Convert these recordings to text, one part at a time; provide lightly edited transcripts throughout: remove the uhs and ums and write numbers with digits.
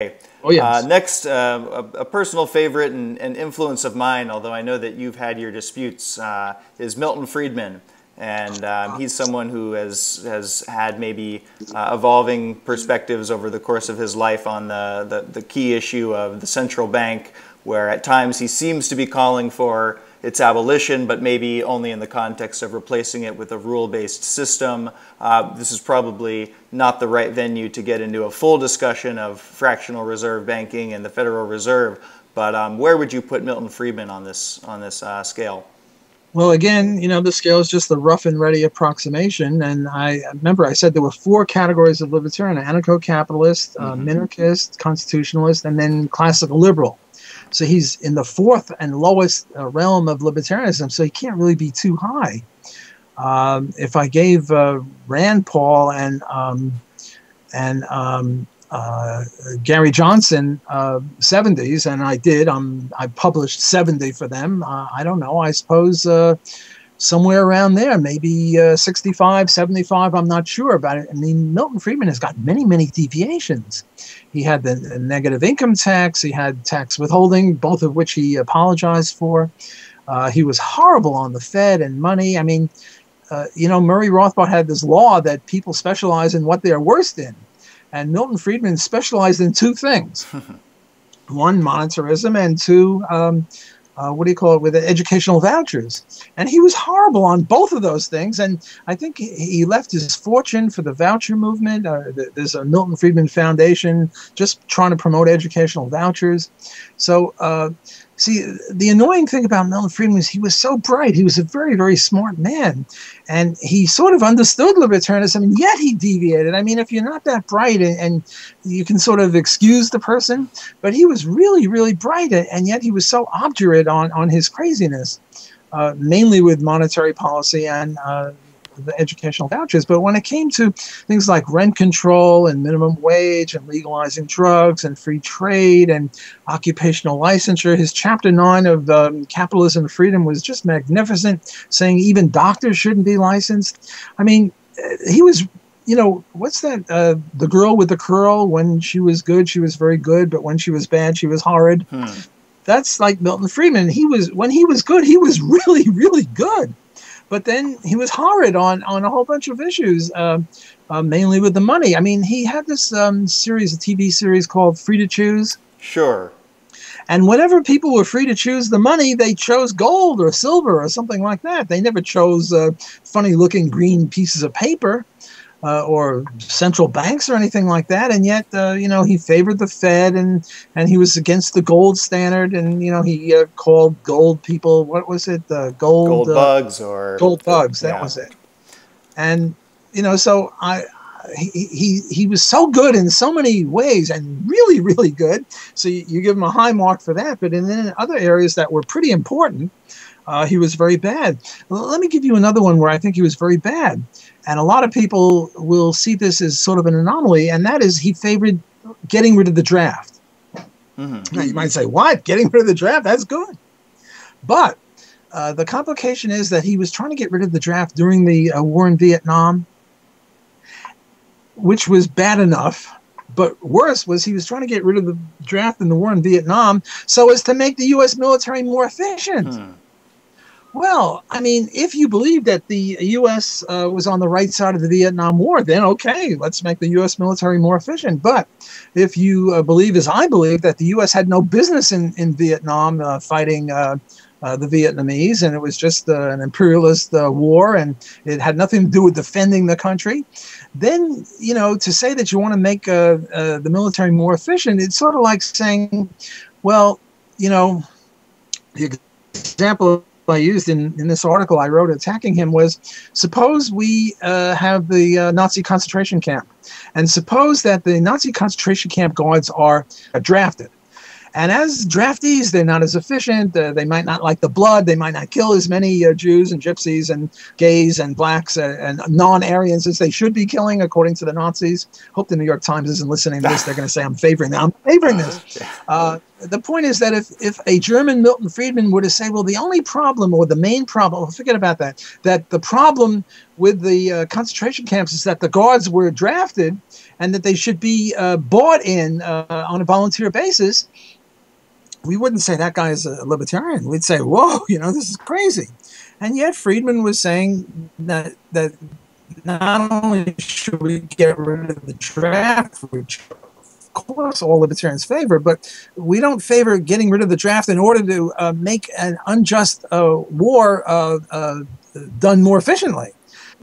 Oh, yes. Next, a personal favorite and influence of mine, although I know that you've had your disputes, is Milton Friedman. And he's someone who has had maybe evolving perspectives over the course of his life on the key issue of the central bank, where at times he seems to be calling for its abolition, but maybe only in the context of replacing it with a rule-based system. This is probably not the right venue to get into a full discussion of fractional reserve banking and the Federal Reserve, but where would you put Milton Friedman on this scale? Well, again, the scale is just the rough and ready approximation. And I remember I said there were 4 categories of libertarian: anarcho-capitalist, minarchist, constitutionalist, and then classical liberal. So he's in the 4th and lowest realm of libertarianism, so he can't really be too high. If I gave Rand Paul and Gary Johnson 70s, and I did, I published 70 for them. I don't know, I suppose somewhere around there, maybe 65, 75, I'm not sure about it. I mean, Milton Friedman has got many, many deviations. He had the negative income tax, he had tax withholding, both of which he apologized for. He was horrible on the Fed and money. I mean, Murray Rothbard had this law that people specialize in what they're worst in. And Milton Friedman specialized in 2 things. 1, monetarism, and 2, with educational vouchers. And he was horrible on both of those things. And I think he left his fortune for the voucher movement. There's a Milton Friedman Foundation just trying to promote educational vouchers. So, see, the annoying thing about Milton Friedman is he was so bright. He was a very, very smart man. And he sort of understood libertarianism, and yet he deviated. I mean, if you're not that bright and you can sort of excuse the person, but he was really, really bright, and yet he was so obdurate on his craziness, mainly with monetary policy and the educational vouchers. But when it came to things like rent control and minimum wage and legalizing drugs and free trade and occupational licensure, his chapter 9 of Capitalism and Freedom was just magnificent, saying even doctors shouldn't be licensed. I mean, he was, what's that? The girl with the curl, when she was good, she was very good, but when she was bad, she was horrid. That's like Milton Friedman. When he was good, he was really, really good. But then he was horrid on a whole bunch of issues, mainly with the money. I mean, he had this series, a TV series called Free to Choose. Sure. And whenever people were free to choose the money, they chose gold or silver or something like that. They never chose funny-looking green pieces of paper or central banks or anything like that. And yet, he favored the Fed, and he was against the gold standard. And, he called gold people, what was it? Gold bugs or... Gold bugs, that was it. And, so he was so good in so many ways, and really, really good. So you give him a high mark for that. But in other areas that were pretty important, he was very bad. Let me give you another one where I think he was very bad. And a lot of people will see this as sort of an anomaly, and that is he favored getting rid of the draft. Now you might say, what? Getting rid of the draft? That's good. But the complication is that he was trying to get rid of the draft during the war in Vietnam, which was bad enough. But worse was he was trying to get rid of the draft in the war in Vietnam so as to make the U.S. military more efficient. Well, I mean, if you believe that the U.S. Was on the right side of the Vietnam War, then okay, let's make the U.S. military more efficient. But if you believe, as I believe, that the U.S. had no business in Vietnam fighting the Vietnamese, and it was just an imperialist war, and it had nothing to do with defending the country, then, to say that you want to make the military more efficient, it's sort of like saying, well, the example I used in this article I wrote attacking him was, suppose we have the Nazi concentration camp, and suppose that the Nazi concentration camp guards are drafted, And as draftees, they're not as efficient. They might not like the blood. They might not kill as many Jews and gypsies and gays and blacks and non-Aryans as they should be killing, according to the Nazis. Hope the New York Times isn't listening to this. They're going to say I'm favoring that. I'm favoring this. The point is that if a German Milton Friedman were to say, well, the only problem or the main problem, forget about that, that the problem with the concentration camps is that the guards were drafted and that they should be bought in on a volunteer basis, we wouldn't say that guy is a libertarian. We'd say, whoa, this is crazy. And yet Friedman was saying that not only should we get rid of the draft, which of course all libertarians favor, but we don't favor getting rid of the draft in order to make an unjust war done more efficiently.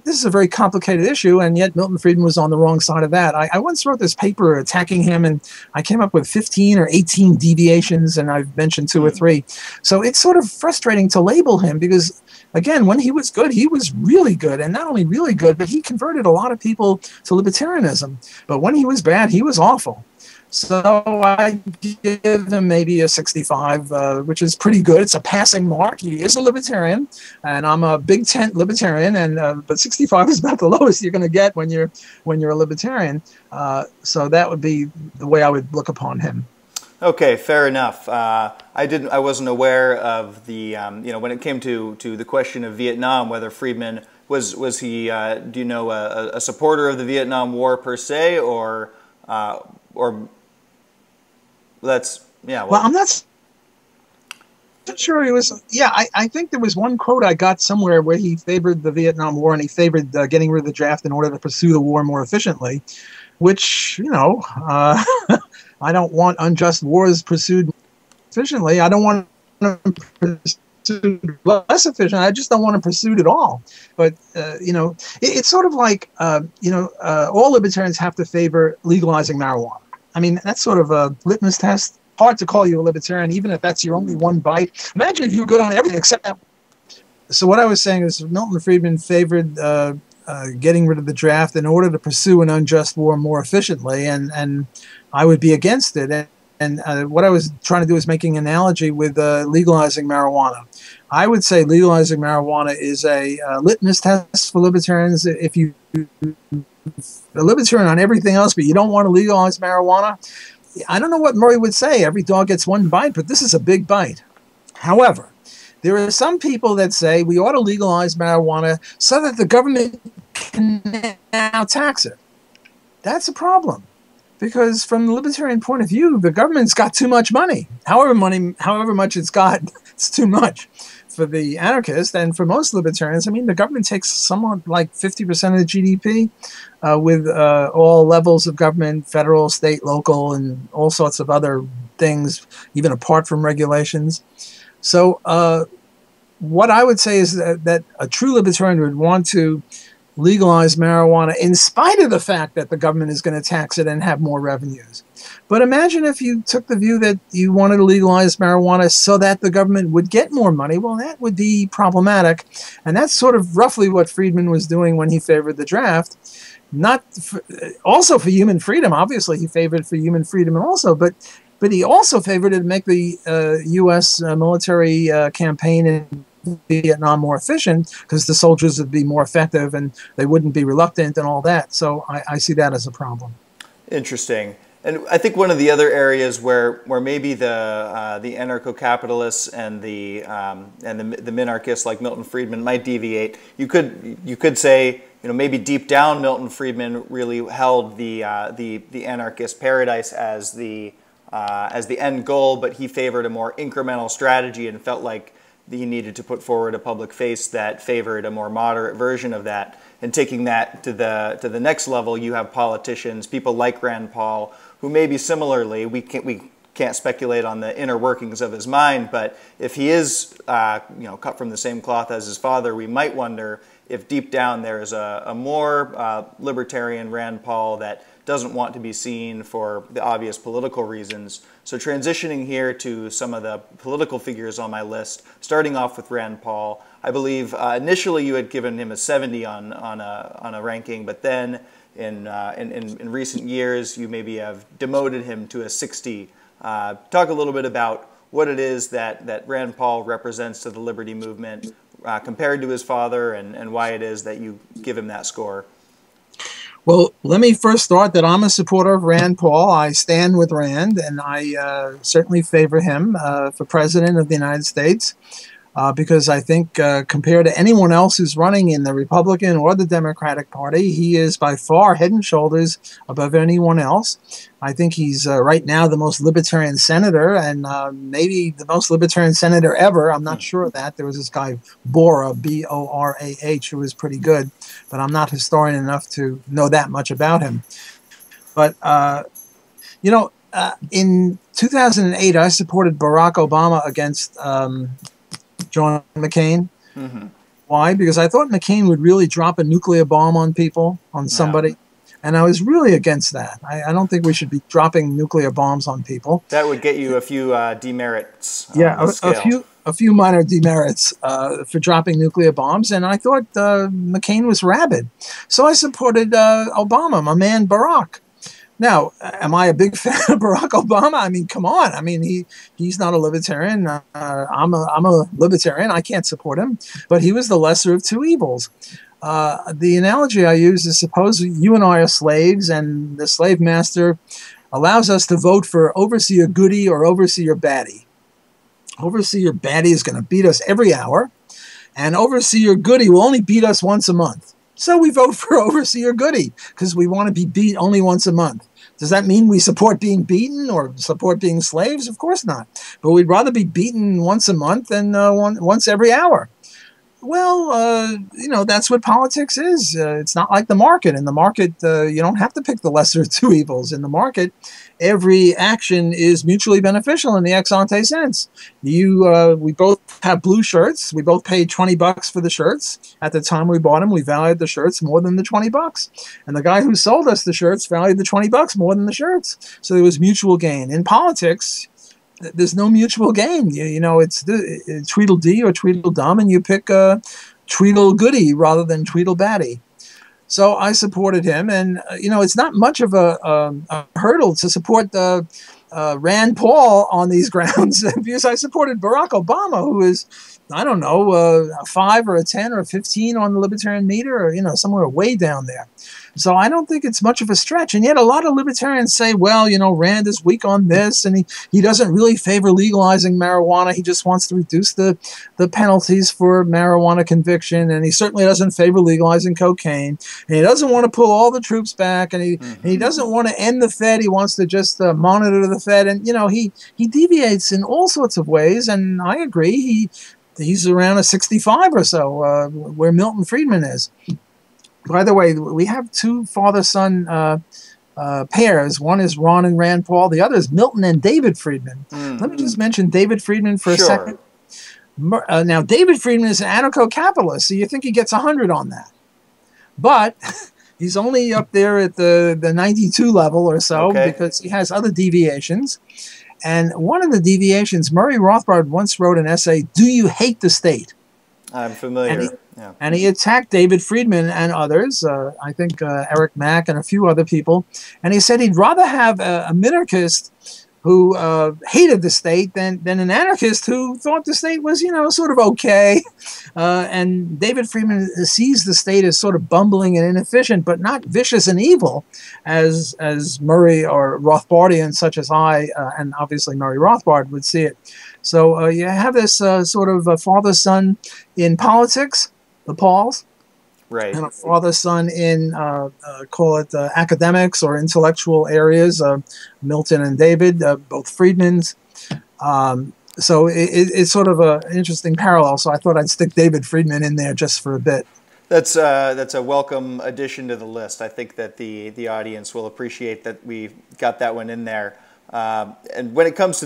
This is a very complicated issue, and yet Milton Friedman was on the wrong side of that. I once wrote this paper attacking him, and I came up with 15 or 18 deviations, and I've mentioned 2 or 3. So it's sort of frustrating to label him because, again, when he was good, he was really good, and not only really good, but he converted a lot of people to libertarianism. But when he was bad, he was awful. So I give him maybe a 65, which is pretty good. It's a passing mark. He is a libertarian, and I'm a big tent libertarian. And but 65 is about the lowest you're going to get when you're a libertarian. So that would be the way I would look upon him. Okay, fair enough. I wasn't aware of the when it came to the question of Vietnam, whether Friedman was he do you know a supporter of the Vietnam War per se, or that's well, I'm not sure he was. Yeah, I think there was one quote I got somewhere where he favored the Vietnam War and he favored getting rid of the draft in order to pursue the war more efficiently, which I don't want unjust wars pursued efficiently. I don't want them pursued less efficient. I just don't want them pursued at all. But it's sort of like all libertarians have to favor legalizing marijuana. I mean, that's sort of a litmus test. Hard to call you a libertarian, even if that's your only one bite. Imagine if you were good on everything except that. So what I was saying is Milton Friedman favored getting rid of the draft in order to pursue an unjust war more efficiently, and I would be against it. And what I was trying to do is making an analogy with legalizing marijuana. I would say legalizing marijuana is a litmus test for libertarians. If you a libertarian on everything else, but you don't want to legalize marijuana, I don't know what Murray would say. Every dog gets one bite, but this is a big bite. However, there are some people that say we ought to legalize marijuana so that the government can now tax it. That's a problem. Because from the libertarian point of view, the government's got too much money. However much it's got, it's too much. For the anarchist and for most libertarians, I mean, the government takes somewhat like 50% of the GDP with all levels of government, federal, state, local, and all sorts of other things, even apart from regulations. So what I would say is that a true libertarian would want to legalize marijuana in spite of the fact that the government is going to tax it and have more revenues. But imagine if you took the view that you wanted to legalize marijuana so that the government would get more money. Well, that would be problematic. And that's sort of roughly what Friedman was doing when he favored the draft. Also for human freedom. Obviously, he favored for human freedom also, but he also favored it to make the U.S. military campaign in Vietnam more efficient because the soldiers would be more effective and they wouldn't be reluctant and all that. So I see that as a problem. Interesting. And I think one of the other areas where maybe the anarcho-capitalists and the minarchists like Milton Friedman might deviate, you could say, maybe deep down Milton Friedman really held the anarchist paradise as the end goal, but he favored a more incremental strategy and felt like he needed to put forward a public face that favored a more moderate version of that. And taking that to the next level, you have politicians, people like Rand Paul, who maybe similarly, we can't speculate on the inner workings of his mind, but if he is cut from the same cloth as his father, we might wonder if deep down there is a more libertarian Rand Paul that doesn't want to be seen for the obvious political reasons. So transitioning here to some of the political figures on my list, starting off with Rand Paul, I believe initially you had given him a 70 on a ranking, but then in recent years. You maybe have demoted him to a 60. Talk a little bit about what it is that Rand Paul represents to the liberty movement compared to his father, and why it is that you give him that score. Well, let me first start that I'm a supporter of Rand Paul. I stand with Rand, and I certainly favor him for president of the United States. Because I think compared to anyone else who's running in the Republican or the Democratic Party, he is by far head and shoulders above anyone else. I think he's right now the most libertarian senator, and maybe the most libertarian senator ever. I'm not sure of that. There was this guy, Borah, B-O-R-A-H, who was pretty good, but I'm not historian enough to know that much about him. But, in 2008, I supported Barack Obama against John McCain. Mm-hmm. Why? Because I thought McCain would really drop a nuclear bomb on people, on somebody. Yeah. And I was really against that. I don't think we should be dropping nuclear bombs on people. That would get you a few demerits. Yeah, a few minor demerits for dropping nuclear bombs. And I thought McCain was rabid. So I supported Obama, my man Barack. Now, am I a big fan of Barack Obama? I mean, come on. I mean, he's not a libertarian. I'm a libertarian. I can't support him. But he was the lesser of two evils. The analogy I use is, suppose you and I are slaves, and the slave master allows us to vote for overseer goody or overseer baddie. Overseer baddie is going to beat us every hour, and overseer goody will only beat us once a month. So we vote for overseer goody because we want to be beat only once a month. Does that mean we support being beaten or support being slaves? Of course not. But we'd rather be beaten once a month than once every hour. Well, that's what politics is. It's not like the market. In the market, you don't have to pick the lesser of two evils. In the market, every action is mutually beneficial in the ex ante sense. We both have blue shirts. We both paid $20 for the shirts. At the time we bought them, we valued the shirts more than the $20. And the guy who sold us the shirts valued the $20 more than the shirts. So there was mutual gain. In politics, there's no mutual gain. It's Tweedledee or Tweedledum, and you pick Tweedlegoody rather than Tweedlebaddie. So I supported him, and it's not much of a hurdle to support Rand Paul on these grounds because I supported Barack Obama, who is, I don't know, a 5 or a 10 or a 15 on the libertarian meter, or somewhere way down there. So I don't think it's much of a stretch. And yet a lot of libertarians say, well, Rand is weak on this, and he doesn't really favor legalizing marijuana. He just wants to reduce the penalties for marijuana conviction, and he certainly doesn't favor legalizing cocaine. And he doesn't want to pull all the troops back, and he doesn't want to end the Fed. He wants to just monitor the Fed. And, he deviates in all sorts of ways, and I agree. He's around a 65 or so, where Milton Friedman is. By the way, we have two father-son pairs. One is Ron and Rand Paul. The other is Milton and David Friedman. Mm-hmm. Let me just mention David Friedman for a second. Now, David Friedman is an anarcho-capitalist, so you think he gets 100 on that. But he's only up there at the 92 level or so, because he has other deviations. And one of the deviations, Murray Rothbard once wrote an essay, "Do You Hate the State?" I'm familiar. And he attacked David Friedman and others, I think Eric Mack and a few other people. And he said he'd rather have a minarchist who hated the state than an anarchist who thought the state was, sort of okay. And David Friedman sees the state as sort of bumbling and inefficient, but not vicious and evil, as Murray or Rothbardian such as I, and obviously Murray Rothbard, would see it. So you have this sort of father-son in politics, the Pauls, right, and a father-son in, call it academics or intellectual areas, Milton and David, both Friedmans. So it's sort of an interesting parallel, so I thought I'd stick David Friedman in there just for a bit. That's a welcome addition to the list. I think that the audience will appreciate that we got that one in there. And when it comes to